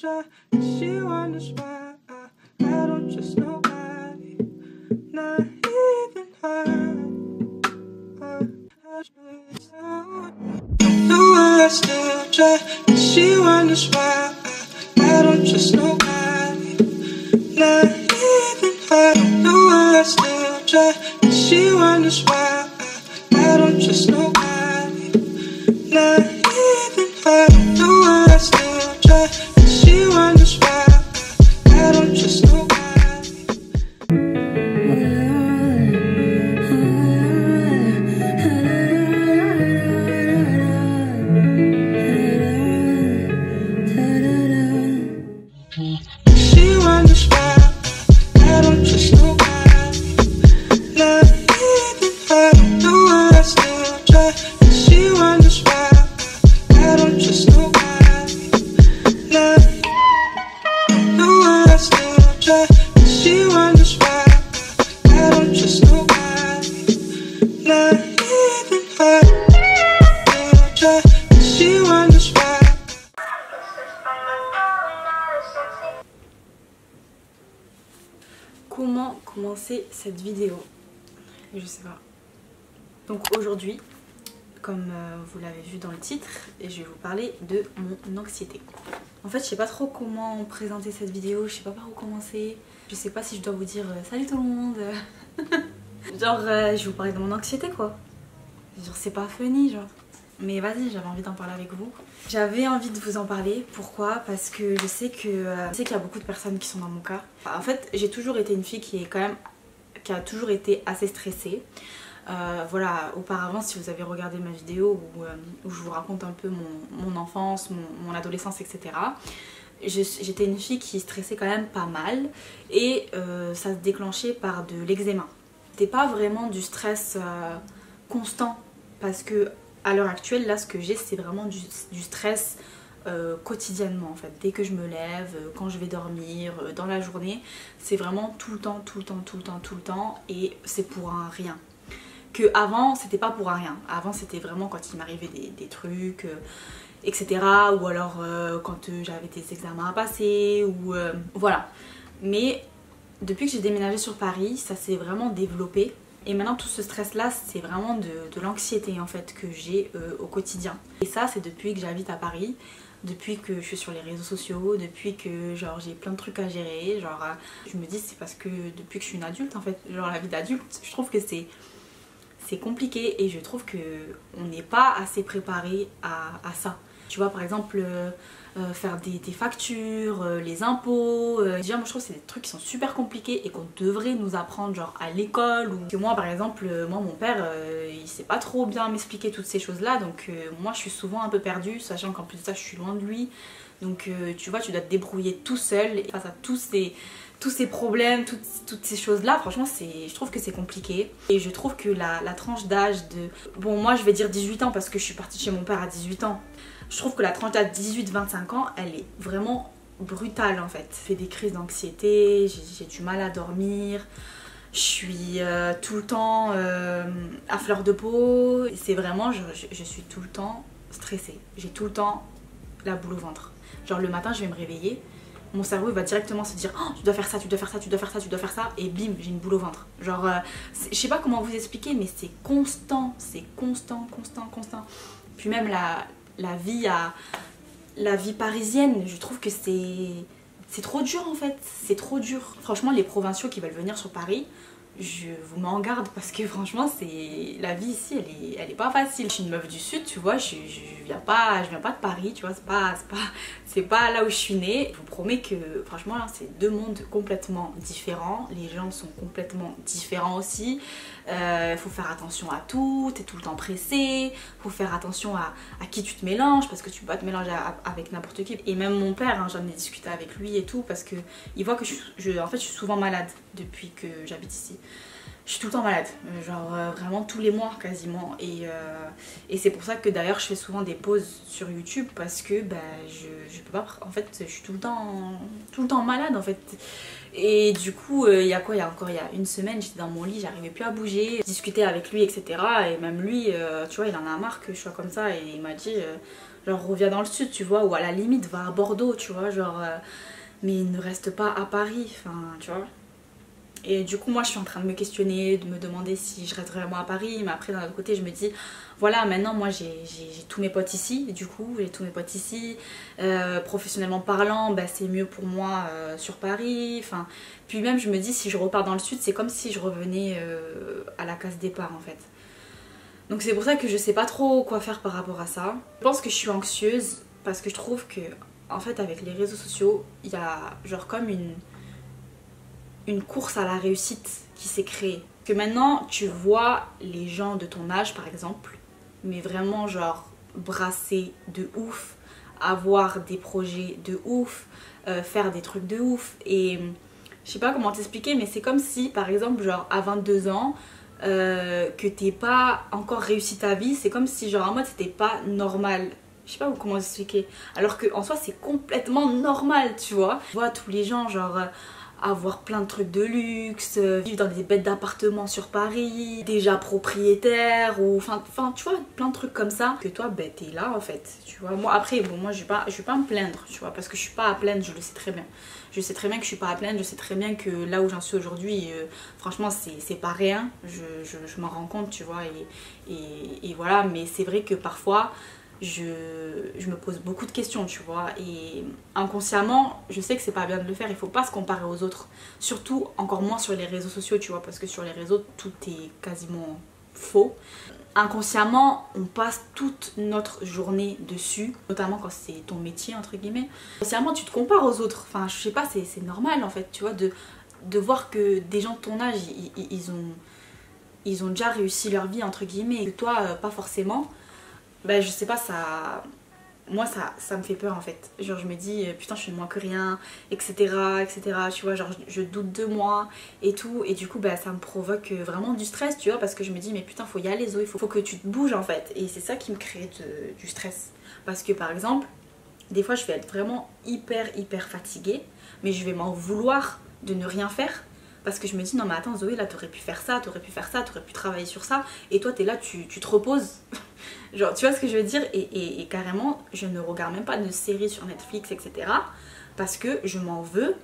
her. She wonders why I don't trust nobody, not even her. No, I still try. She wonders why I don't trust nobody, not even her. No, I still try. She wonders why I don't trust nobody, not even her. No, I still try. She wonders why I don't trust nobody. She wonders why I don't trust nobody, not even her. No, I still try. She wonders why I don't trust nobody, not. No, I still try. She wonders why I don't trust nobody, not even her. Still try. She wonders why. Comment commencer cette vidéo? Je sais pas. Donc aujourd'hui, comme vous l'avez vu dans le titre, je vais vous parler de mon anxiété. En fait, je sais pas trop comment présenter cette vidéo, je sais pas par où commencer. Je sais pas si je dois vous dire salut tout le monde. Genre, je vais vous parler de mon anxiété quoi. Genre, c'est pas funny, genre. Mais vas-y, j'avais envie d'en parler avec vous. J'avais envie de vous en parler. Pourquoi? Parce que je sais qu'il y a beaucoup de personnes qui sont dans mon cas. En fait, j'ai toujours été une fille qui a toujours été assez stressée. Voilà, auparavant, si vous avez regardé ma vidéo où je vous raconte un peu mon enfance, mon adolescence, etc. J'étais une fille qui stressait quand même pas mal. Et ça se déclenchait par de l'eczéma. C'était pas vraiment du stress constant. Parce que à l'heure actuelle, là, ce que j'ai, c'est vraiment du stress quotidiennement en fait. Dès que je me lève, quand je vais dormir, dans la journée, c'est vraiment tout le temps, tout le temps, tout le temps, tout le temps, et c'est pour un rien. Que avant, c'était pas pour un rien. Avant, c'était vraiment quand il m'arrivait des trucs, etc. Ou alors quand j'avais des examens à passer, ou voilà. Mais depuis que j'ai déménagé sur Paris, ça s'est vraiment développé. Et maintenant tout ce stress là c'est vraiment de l'anxiété en fait que j'ai au quotidien. Et ça c'est depuis que j'habite à Paris, depuis que je suis sur les réseaux sociaux, depuis que genre j'ai plein de trucs à gérer. Genre je me dis c'est parce que depuis que je suis une adulte en fait, genre la vie d'adulte, je trouve que c'est compliqué et je trouve que on n'est pas assez préparé à ça. Tu vois par exemple faire des factures, les impôts, déjà moi je trouve que c'est des trucs qui sont super compliqués et qu'on devrait nous apprendre genre à l'école. Ou que moi par exemple, moi mon père il sait pas trop bien m'expliquer toutes ces choses là, donc moi je suis souvent un peu perdue, sachant qu'en plus de ça je suis loin de lui. Donc tu vois, tu dois te débrouiller tout seul face à tous ces problèmes, toutes ces choses là. Franchement je trouve que c'est compliqué. Et je trouve que la tranche d'âge de... Bon moi je vais dire 18 ans parce que je suis partie de chez mon père à 18 ans. Je trouve que la tranche d'âge 18-25 ans, elle est vraiment brutale en fait. Je fais des crises d'anxiété, j'ai du mal à dormir, je suis tout le temps à fleur de peau. C'est vraiment, je suis tout le temps stressée. J'ai tout le temps la boule au ventre. Genre le matin, je vais me réveiller, mon cerveau il va directement se dire oh, tu dois faire ça, tu dois faire ça, tu dois faire ça, tu dois faire ça, et bim, j'ai une boule au ventre. Genre, je sais pas comment vous expliquer, mais c'est constant, constant. Puis même la vie parisienne, je trouve que c'est trop dur en fait, c'est trop dur. Franchement, les provinciaux qui veulent venir sur Paris, je vous mets en garde parce que franchement la vie ici elle est pas facile. Je suis une meuf du sud, tu vois, je viens pas de Paris, tu vois, c'est pas là où je suis née. Je vous promets que franchement là c'est deux mondes complètement différents, les gens sont complètement différents aussi. Faut faire attention à tout, t'es tout le temps pressé, faut faire attention à qui tu te mélanges parce que tu peux pas te mélanger avec n'importe qui. Et même mon père, hein, j'en ai discuté avec lui et tout parce que il voit que en fait je suis souvent malade depuis que j'habite ici. je suis tout le temps malade, genre vraiment tous les mois quasiment. Et c'est pour ça que d'ailleurs je fais souvent des pauses sur YouTube parce que bah, je peux pas, en fait je suis tout le temps malade en fait. Et du coup il y a une semaine j'étais dans mon lit, j'arrivais plus à bouger, je discutais avec lui etc. Et même lui tu vois il en a marre que je sois comme ça et il m'a dit genre reviens dans le sud tu vois, ou à la limite va à Bordeaux tu vois, genre mais ne reste pas à Paris, enfin tu vois. Et du coup moi je suis en train de me questionner, de me demander si je reste vraiment à Paris, mais après d'un autre côté je me dis voilà maintenant moi j'ai tous mes potes ici, et du coup j'ai tous mes potes ici, professionnellement parlant bah, c'est mieux pour moi sur Paris, enfin puis même je me dis si je repars dans le sud c'est comme si je revenais à la case départ en fait. Donc c'est pour ça que je sais pas trop quoi faire par rapport à ça. Je pense que je suis anxieuse parce que je trouve que en fait avec les réseaux sociaux il y a genre comme une course à la réussite qui s'est créée. Que maintenant tu vois les gens de ton âge par exemple, mais vraiment genre brasser de ouf, avoir des projets de ouf, faire des trucs de ouf. Et je sais pas comment t'expliquer, mais c'est comme si par exemple genre à 22 ans que t'es pas encore réussi ta vie, c'est comme si genre en mode c'était pas normal. Je sais pas comment expliquer. Alors qu'en soi c'est complètement normal tu vois. Tu vois tous les gens genre avoir plein de trucs de luxe, vivre dans des bêtes d'appartements sur Paris, déjà propriétaire, ou enfin tu vois plein de trucs comme ça, que toi ben t'es là en fait, tu vois. Moi après bon moi je vais pas me plaindre tu vois, parce que je suis pas à plaindre, je le sais très bien. Je sais très bien que je suis pas à plaindre, je sais très bien que là où j'en suis aujourd'hui, franchement c'est pas rien, je m'en rends compte tu vois, et voilà, mais c'est vrai que parfois je me pose beaucoup de questions tu vois, et inconsciemment je sais que c'est pas bien de le faire, il faut pas se comparer aux autres, surtout encore moins sur les réseaux sociaux tu vois, parce que sur les réseaux tout est quasiment faux. Inconsciemment on passe toute notre journée dessus, notamment quand c'est ton métier entre guillemets. Inconsciemment tu te compares aux autres, enfin je sais pas, c'est normal en fait tu vois, de voir que des gens de ton âge ils ont déjà réussi leur vie entre guillemets, et que toi pas forcément. Bah je sais pas, moi ça me fait peur en fait. Genre je me dis putain je suis moins que rien, etc. Tu vois, genre je doute de moi et tout. Et du coup bah ça me provoque vraiment du stress tu vois, parce que je me dis mais putain faut y aller Zoé, faut que tu te bouges en fait. Et c'est ça qui me crée du stress. Parce que par exemple, des fois je vais être vraiment hyper fatiguée, mais je vais m'en vouloir de ne rien faire. Parce que je me dis non mais attends Zoé, là t'aurais pu faire ça, t'aurais pu travailler sur ça, et toi t'es là, tu te reposes. Genre tu vois ce que je veux dire, et carrément je ne regarde même pas de séries sur Netflix etc. Parce que je m'en veux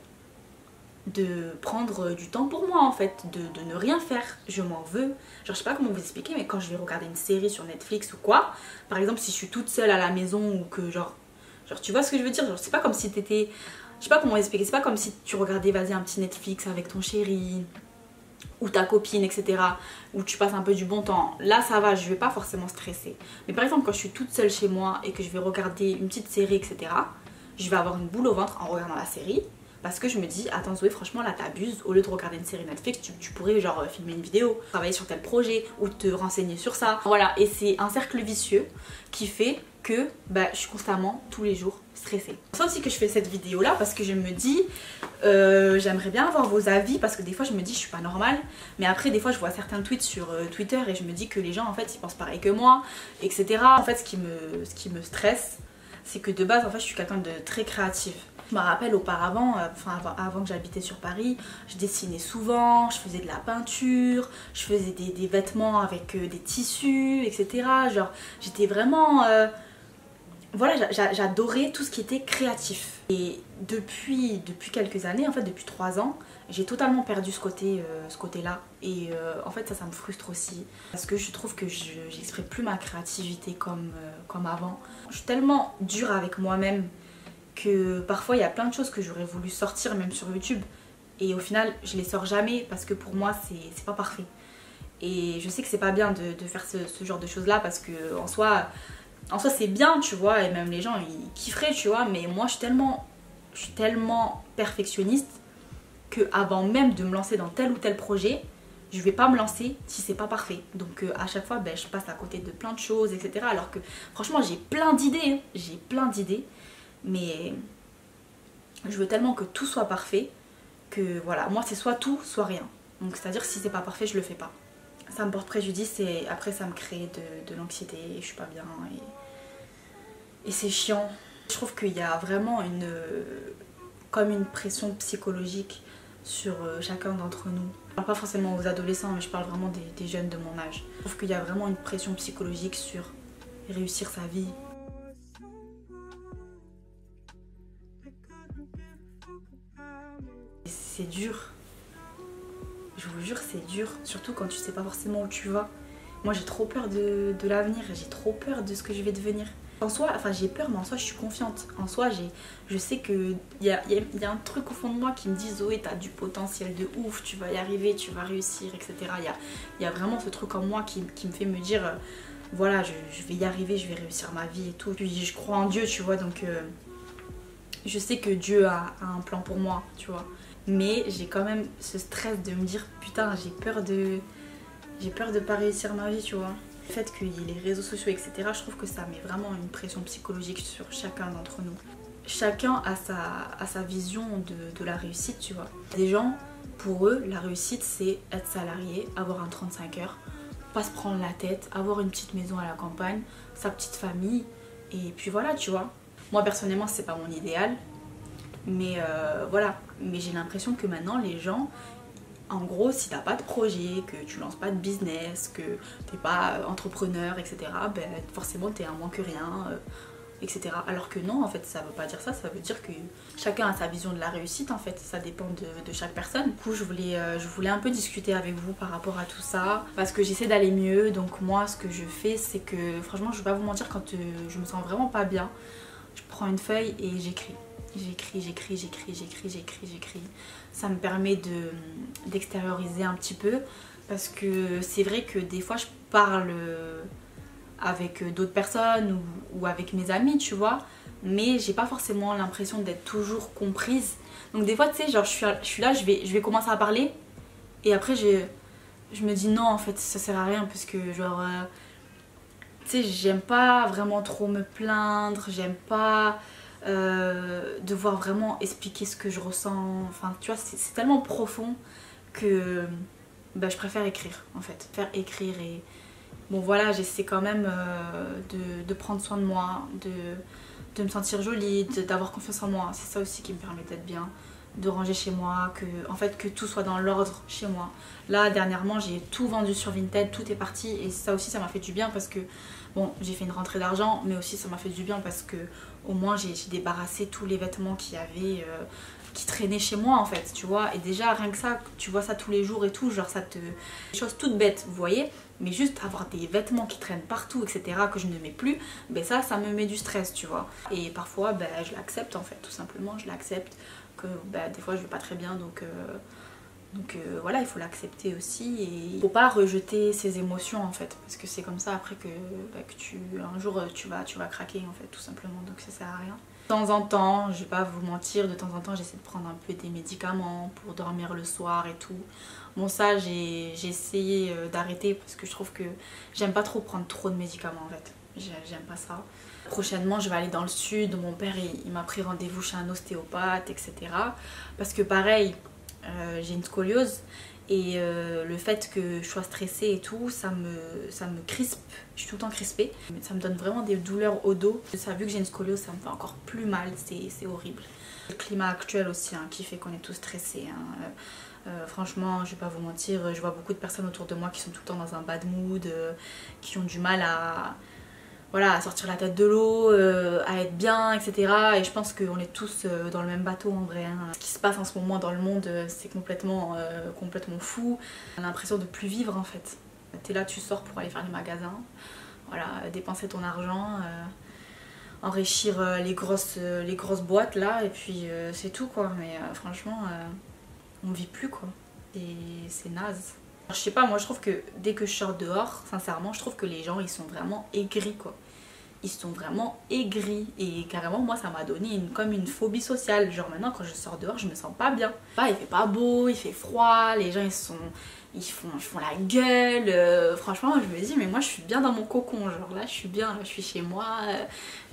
de prendre du temps pour moi en fait, de ne rien faire, je m'en veux. Genre je sais pas comment vous expliquer, mais quand je vais regarder une série sur Netflix ou quoi, par exemple si je suis toute seule à la maison, ou que genre tu vois ce que je veux dire, genre c'est pas comme si t'étais, je sais pas comment expliquer, c'est pas comme si tu regardais vas-y un petit Netflix avec ton chéri ou ta copine etc, où tu passes un peu du bon temps. Là ça va, je vais pas forcément stresser. Mais par exemple quand je suis toute seule chez moi et que je vais regarder une petite série etc, je vais avoir une boule au ventre en regardant la série, parce que je me dis attends Zoé franchement là t'abuses, au lieu de regarder une série Netflix tu pourrais genre filmer une vidéo, travailler sur tel projet ou te renseigner sur ça. Voilà, et c'est un cercle vicieux qui fait que bah, je suis constamment tous les jours stressée. C'est ça aussi que je fais cette vidéo là, parce que je me dis j'aimerais bien avoir vos avis, parce que des fois je me dis je suis pas normale, mais après des fois je vois certains tweets sur Twitter et je me dis que les gens en fait ils pensent pareil que moi etc. En fait ce qui me stresse, c'est que de base en fait je suis quelqu'un de très créative. Je me rappelle auparavant, avant que j'habitais sur Paris, je dessinais souvent, je faisais de la peinture, je faisais des vêtements avec des tissus, etc. Genre j'étais vraiment... voilà, j'adorais tout ce qui était créatif. Et depuis quelques années, en fait depuis 3 ans, j'ai totalement perdu ce côté-là. Et en fait ça me frustre aussi. Parce que je trouve que j'exprime plus ma créativité comme avant. Je suis tellement dure avec moi-même que parfois il y a plein de choses que j'aurais voulu sortir même sur YouTube, et au final je les sors jamais parce que pour moi c'est pas parfait. Et je sais que c'est pas bien de faire ce genre de choses là, parce que en soi c'est bien tu vois, et même les gens ils kifferaient tu vois, mais moi je suis tellement perfectionniste que avant même de me lancer dans tel ou tel projet, je vais pas me lancer si c'est pas parfait. Donc à chaque fois je passe à côté de plein de choses etc, alors que franchement j'ai plein d'idées, mais je veux tellement que tout soit parfait que voilà, moi c'est soit tout soit rien. Donc c'est à dire si c'est pas parfait, je le fais pas. Ça me porte préjudice et après ça me crée de l'anxiété et je suis pas bien et c'est chiant. Je trouve qu'il y a vraiment comme une pression psychologique sur chacun d'entre nous. Je parle pas forcément aux adolescents, mais je parle vraiment des jeunes de mon âge. Je trouve qu'il y a vraiment une pression psychologique sur réussir sa vie. C'est dur. Je vous jure, c'est dur. Surtout quand tu sais pas forcément où tu vas. Moi, j'ai trop peur de l'avenir. J'ai trop peur de ce que je vais devenir. En soi, enfin j'ai peur, mais en soi je suis confiante. En soi, je sais qu'il y a un truc au fond de moi qui me dit Zoé, t'as du potentiel de ouf, tu vas y arriver, tu vas réussir, etc. Il y a vraiment ce truc en moi qui me fait me dire voilà, je vais y arriver, je vais réussir ma vie et tout. Puis je crois en Dieu, tu vois, donc je sais que Dieu a un plan pour moi, tu vois. Mais j'ai quand même ce stress de me dire putain, j'ai peur de pas réussir ma vie, tu vois. Le fait qu'il y ait les réseaux sociaux, etc., je trouve que ça met vraiment une pression psychologique sur chacun d'entre nous. Chacun a sa vision de la réussite, tu vois. Des gens, pour eux, la réussite, c'est être salarié, avoir un 35 heures, pas se prendre la tête, avoir une petite maison à la campagne, sa petite famille, et puis voilà, tu vois. Moi, personnellement, c'est pas mon idéal, mais voilà. Mais j'ai l'impression que maintenant, les gens... En gros, si t'as pas de projet, que tu lances pas de business, que t'es pas entrepreneur, etc., ben forcément t'es un moins que rien, etc. Alors que non, en fait, ça veut pas dire ça, ça veut dire que chacun a sa vision de la réussite, en fait, ça dépend de chaque personne. Du coup, je voulais un peu discuter avec vous par rapport à tout ça, parce que j'essaie d'aller mieux, donc moi, ce que je fais, c'est que, franchement, je vais pas vous mentir, quand je me sens vraiment pas bien, je prends une feuille et j'écris. J'écris. Ça me permet d'extérioriser un petit peu parce que c'est vrai que des fois je parle avec d'autres personnes ou avec mes amis, tu vois, mais j'ai pas forcément l'impression d'être toujours comprise. Donc des fois, tu sais, genre je suis là, je vais commencer à parler et après je me dis non, en fait ça sert à rien parce que genre tu sais, j'aime pas vraiment trop me plaindre, j'aime pas devoir vraiment expliquer ce que je ressens. Enfin, tu vois, c'est tellement profond que bah, je préfère écrire, en fait. Faire écrire et... Bon, voilà, j'essaie quand même de prendre soin de moi, de me sentir jolie, d'avoir confiance en moi. C'est ça aussi qui me permet d'être bien. De ranger chez moi, que tout soit dans l'ordre chez moi. Là, dernièrement, j'ai tout vendu sur Vinted, tout est parti. Et ça aussi, ça m'a fait du bien parce que... Bon, j'ai fait une rentrée d'argent, mais aussi ça m'a fait du bien parce que au moins j'ai débarrassé tous les vêtements qui traînaient chez moi en fait, tu vois. Et déjà rien que ça, tu vois ça tous les jours et tout, genre ça te... Des choses toutes bêtes, vous voyez. Mais juste avoir des vêtements qui traînent partout, etc., que je ne mets plus, ben ça me met du stress, tu vois. Et parfois, ben, je l'accepte en fait, tout simplement, je l'accepte. Que ben, des fois je vais pas très bien, donc voilà, il faut l'accepter aussi et il faut pas rejeter ses émotions en fait, parce que c'est comme ça après que un jour tu vas craquer en fait, tout simplement, donc ça sert à rien. De temps en temps, je vais pas vous mentir, de temps en temps j'essaie de prendre un peu des médicaments pour dormir le soir et tout. Bon ça j'ai essayé d'arrêter parce que je trouve que j'aime pas trop prendre trop de médicaments en fait, j'aime pas ça. Prochainement je vais aller dans le sud, mon père il m'a pris rendez-vous chez un ostéopathe, etc. Parce que pareil, j'ai une scoliose et le fait que je sois stressée et tout, ça me crispe, je suis tout le temps crispée. Ça me donne vraiment des douleurs au dos. Ça, vu que j'ai une scoliose, ça me fait encore plus mal, c'est horrible. Le climat actuel aussi hein, qui fait qu'on est tous stressés. Hein. Franchement, je vais pas vous mentir, je vois beaucoup de personnes autour de moi qui sont tout le temps dans un bad mood, qui ont du mal à sortir la tête de l'eau, à être bien, etc. Et je pense qu'on est tous dans le même bateau en vrai. Hein. Ce qui se passe en ce moment dans le monde, c'est complètement fou. On a l'impression de plus vivre en fait. T'es là, tu sors pour aller faire les magasins, voilà, dépenser ton argent, enrichir les grosses boîtes là, et puis c'est tout quoi. Mais franchement, on vit plus quoi. C'est naze. Je sais pas, moi je trouve que dès que je sors dehors, sincèrement, je trouve que les gens ils sont vraiment aigris quoi. Ils sont vraiment aigris et carrément moi ça m'a donné comme une phobie sociale. Genre maintenant quand je sors dehors je me sens pas bien. Il fait pas beau, il fait froid, les gens ils font la gueule. Franchement je me dis mais moi je suis bien dans mon cocon. Genre là je suis bien, là, je suis chez moi,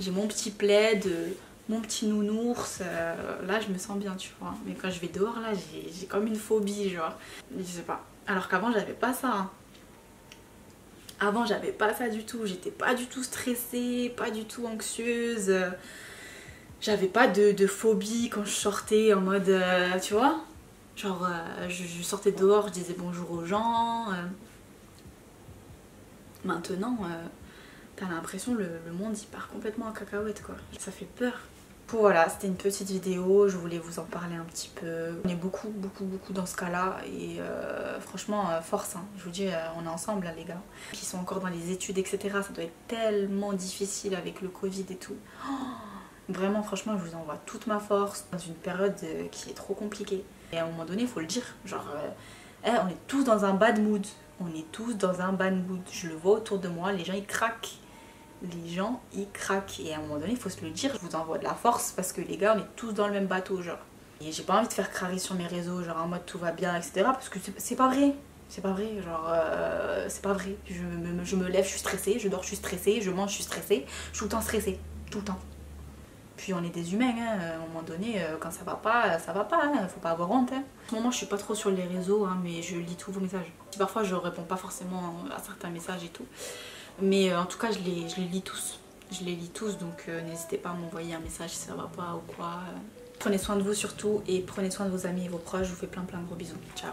j'ai mon petit plaid. mon petit nounours, là je me sens bien, tu vois. Mais quand je vais dehors, là j'ai comme une phobie, genre. Je sais pas. Alors qu'avant j'avais pas ça. Hein. Avant j'avais pas ça du tout. J'étais pas du tout stressée, pas du tout anxieuse. J'avais pas de phobie quand je sortais en mode, tu vois. Genre je sortais dehors, je disais bonjour aux gens. Maintenant, t'as l'impression le monde il part complètement en cacahuète quoi. Ça fait peur. Voilà, c'était une petite vidéo, je voulais vous en parler un petit peu. On est beaucoup dans ce cas-là et franchement, force, hein. Je vous dis, on est ensemble là les gars. Qui sont encore dans les études, etc. Ça doit être tellement difficile avec le Covid et tout. Oh, vraiment, franchement, je vous envoie toute ma force dans une période qui est trop compliquée. Et à un moment donné, il faut le dire, genre, on est tous dans un bad mood. On est tous dans un bad mood. Je le vois autour de moi, les gens ils craquent. Les gens ils craquent et à un moment donné il faut se le dire, je vous envoie de la force parce que les gars on est tous dans le même bateau genre. Et j'ai pas envie de faire crari sur mes réseaux genre en mode tout va bien etc parce que c'est pas vrai. C'est pas vrai, genre c'est pas vrai. Je me lève, je suis stressée, je dors, je suis stressée, je mange, je suis stressée, je suis tout le temps stressée, tout le temps. Puis on est des humains, hein. À un moment donné, quand ça va pas, hein. Faut pas avoir honte. Hein. En ce moment je suis pas trop sur les réseaux hein, mais je lis tous vos messages. Parfois je réponds pas forcément à certains messages et tout. Mais en tout cas, je les lis tous. Je les lis tous, donc n'hésitez pas à m'envoyer un message si ça va pas ou quoi. Prenez soin de vous surtout et prenez soin de vos amis et vos proches. Je vous fais plein de gros bisous. Ciao.